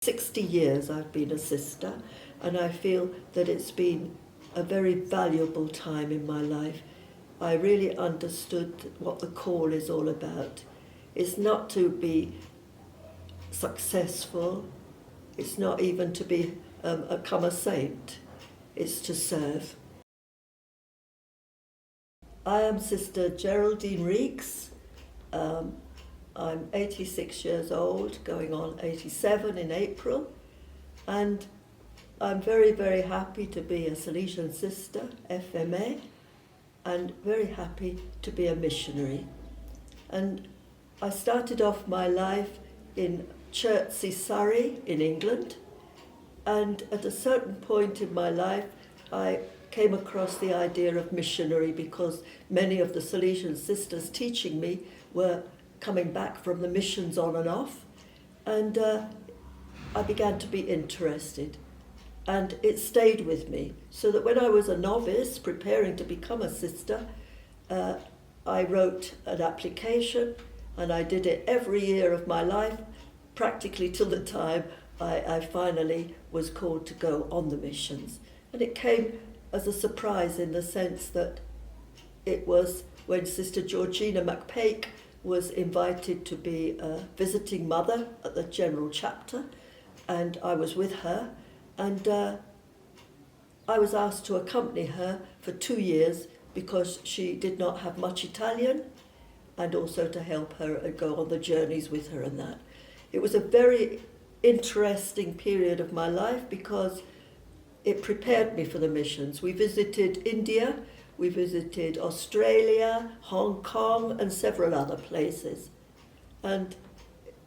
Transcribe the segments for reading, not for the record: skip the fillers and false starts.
60 years I've been a sister, and I feel that it's been a very valuable time in my life. I really understood what the call is all about. It's not to be successful, it's not even to become a saint, it's to serve. I am Sister Geraldine Reakes. I'm 86 years old, going on 87 in April, and I'm very, very happy to be a Salesian sister, FMA, and very happy to be a missionary. And I started off my life in Chertsey, Surrey, in England, and at a certain point in my life, I came across the idea of missionary because many of the Salesian sisters teaching me were coming back from the missions on and off, and I began to be interested, and it stayed with me, so that when I was a novice preparing to become a sister, I wrote an application, and I did it every year of my life, practically till the time I finally was called to go on the missions. And it came as a surprise in the sense that it was when Sister Georgina McPake was invited to be a visiting mother at the general chapter, and I was with her, and I was asked to accompany her for 2 years because she did not have much Italian, and also to help her and go on the journeys with her and that. It was a very interesting period of my life because it prepared me for the missions. We visited India, we visited Australia, Hong Kong, and several other places. And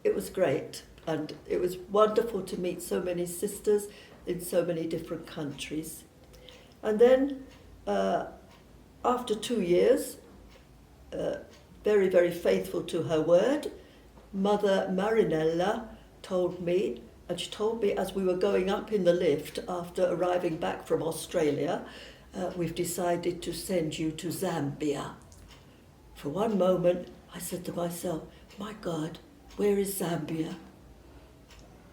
it was great. And it was wonderful to meet so many sisters in so many different countries. And then, after 2 years, very, very faithful to her word, Mother Marinella told me, and she told me as we were going up in the lift after arriving back from Australia, we've decided to send you to Zambia. For one moment, I said to myself, my God, where is Zambia?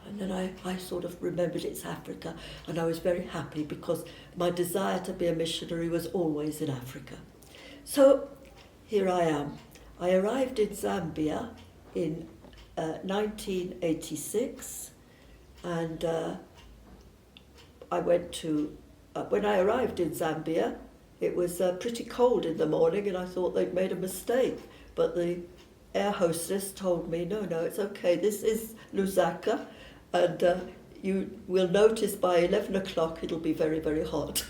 And then I sort of remembered it's Africa, and I was very happy because my desire to be a missionary was always in Africa. So here I am. I arrived in Zambia in 1986, and I went to when I arrived in Zambia, it was pretty cold in the morning, and I thought they'd made a mistake. But the air hostess told me, no, it's okay, this is Lusaka, and you will notice by 11 o'clock it'll be very, very hot.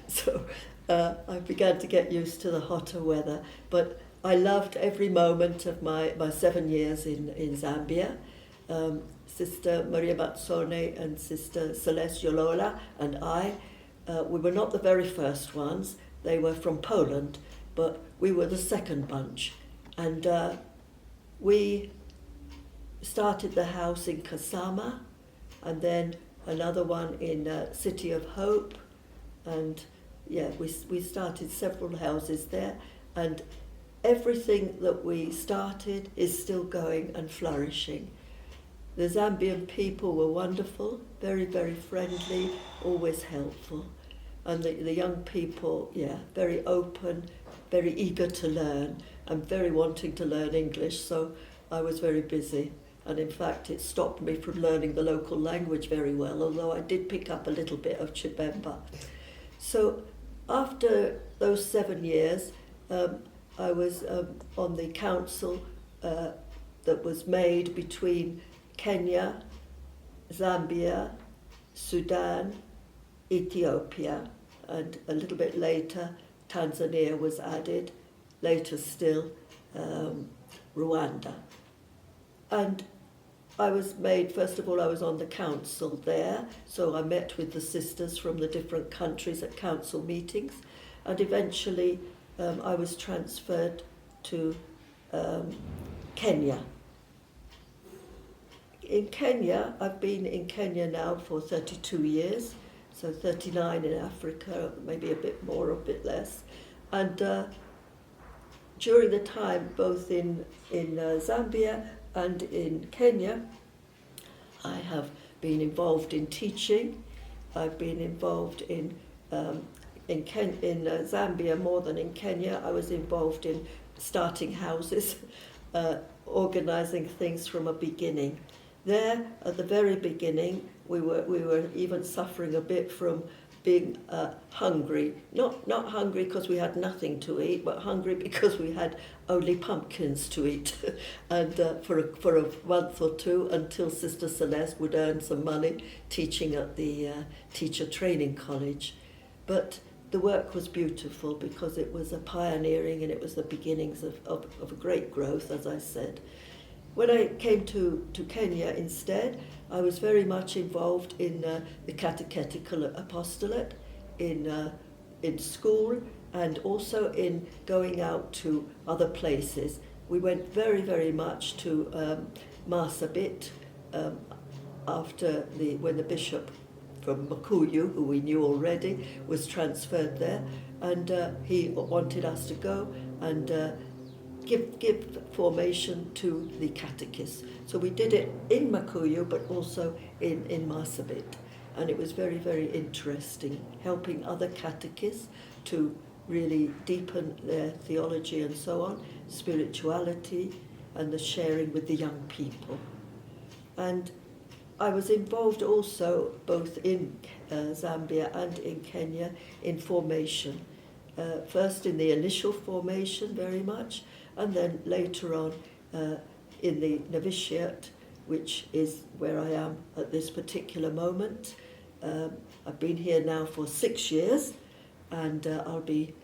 So I began to get used to the hotter weather. But I loved every moment of my 7 years in Zambia. Sister Maria Matsone and Sister Celeste Yolola and I, we were not the very first ones. They were from Poland, but we were the second bunch. And we started the house in Kasama, and then another one in City of Hope. And yeah, we started several houses there. And everything that we started is still going and flourishing. The Zambian people were wonderful, very, very friendly, always helpful. And the young people, very open, very eager to learn, and very wanting to learn English, so I was very busy. And in fact, it stopped me from learning the local language very well, although I did pick up a little bit of Chibemba. So after those 7 years, I was on the council that was made between Kenya, Zambia, Sudan, Ethiopia, and a little bit later Tanzania was added, later still Rwanda. And I was made, first of all, I was on the council there, so I met with the sisters from the different countries at council meetings, and eventually I was transferred to Kenya. In Kenya, I've been in Kenya now for 32 years, so 39 in Africa, maybe a bit more or a bit less. And during the time, both in Zambia and in Kenya, I have been involved in teaching. I've been involved in Zambia more than in Kenya. I was involved in starting houses, organising things from a beginning. There, at the very beginning, we were even suffering a bit from being hungry. Not hungry because we had nothing to eat, but hungry because we had only pumpkins to eat, and for a month or two until Sister Celeste would earn some money teaching at the teacher training college. But the work was beautiful because it was a pioneering and it was the beginnings of a great growth, as I said. When I came to Kenya instead, I was very much involved in the catechetical apostolate, in school, and also in going out to other places. We went very, very much to Marsabit when the bishop from Makuyu, who we knew already, was transferred there, and he wanted us to go and give formation to the catechists. So we did it in Makuyu, but also in Marsabit, and it was very, very interesting, helping other catechists to really deepen their theology and so on, spirituality, and the sharing with the young people. And I was involved also both in Zambia and in Kenya in formation. First in the initial formation very much, and then later on in the novitiate, which is where I am at this particular moment. I've been here now for 6 years, and I'll be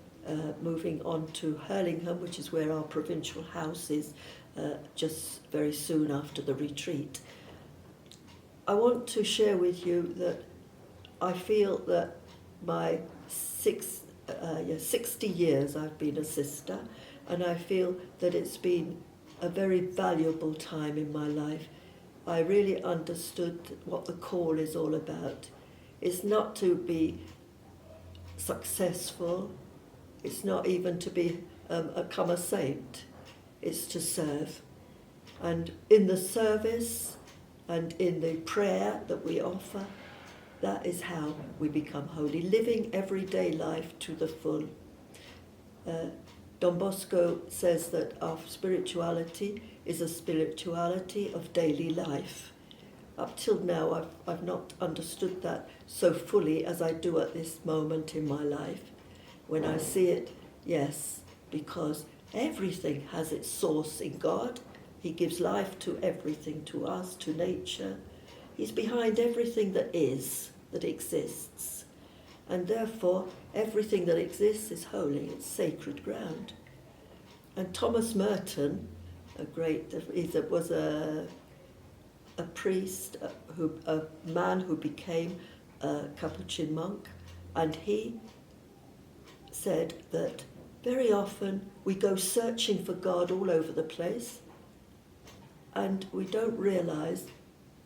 moving on to Hurlingham, which is where our provincial house is, just very soon after the retreat. I want to share with you that I feel that my 60 years I've been a sister, and I feel that it's been a very valuable time in my life. I really understood what the call is all about. It's not to be successful, it's not even to become a saint, it's to serve. And in the service and in the prayer that we offer, that is how we become holy, living everyday life to the full. Don Bosco says that our spirituality is a spirituality of daily life. Up till now, I've not understood that so fully as I do at this moment in my life. When I see it, yes, because everything has its source in God. He gives life to everything, to us, to nature. He's behind everything that is, that exists. And therefore, everything that exists is holy, it's sacred ground. And Thomas Merton, was a priest, a man who became a Capuchin monk, and he said that very often we go searching for God all over the place, and we don't realize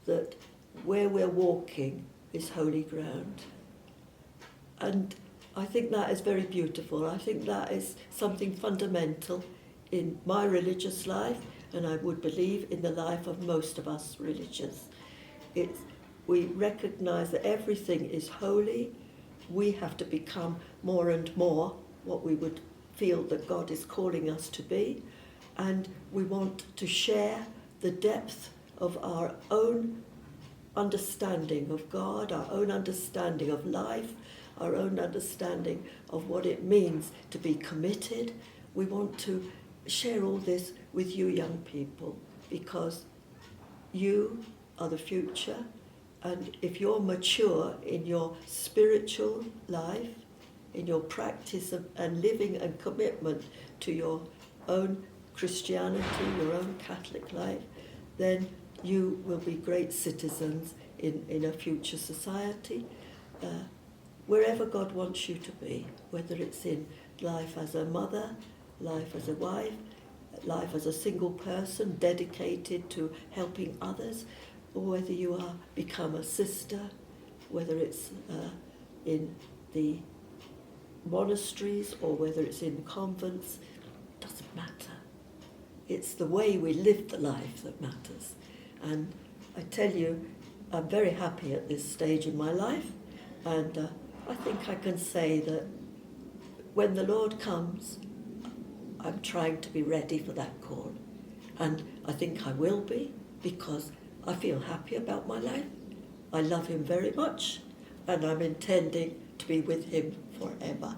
that where we're walking is holy ground. And I think that is very beautiful. I think that is something fundamental in my religious life, and I would believe in the life of most of us religious. We recognize that everything is holy. We have to become more and more what we would feel that God is calling us to be, and we want to share the depth of our own understanding of God, our own understanding of life, our own understanding of what it means to be committed. We want to share all this with you young people, because you are the future, and if you're mature in your spiritual life, in your practice and living and commitment to your own Christianity, your own Catholic life, then you will be great citizens in a future society, wherever God wants you to be, whether it's in life as a mother, life as a wife, life as a single person dedicated to helping others, or whether you are become a sister, whether it's in the monasteries or whether it's in convents, doesn't matter. It's the way we live the life that matters. And I tell you, I'm very happy at this stage in my life, and I think I can say that when the Lord comes, I'm trying to be ready for that call. And I think I will be, because I feel happy about my life. I love him very much, and I'm intending to be with him forever.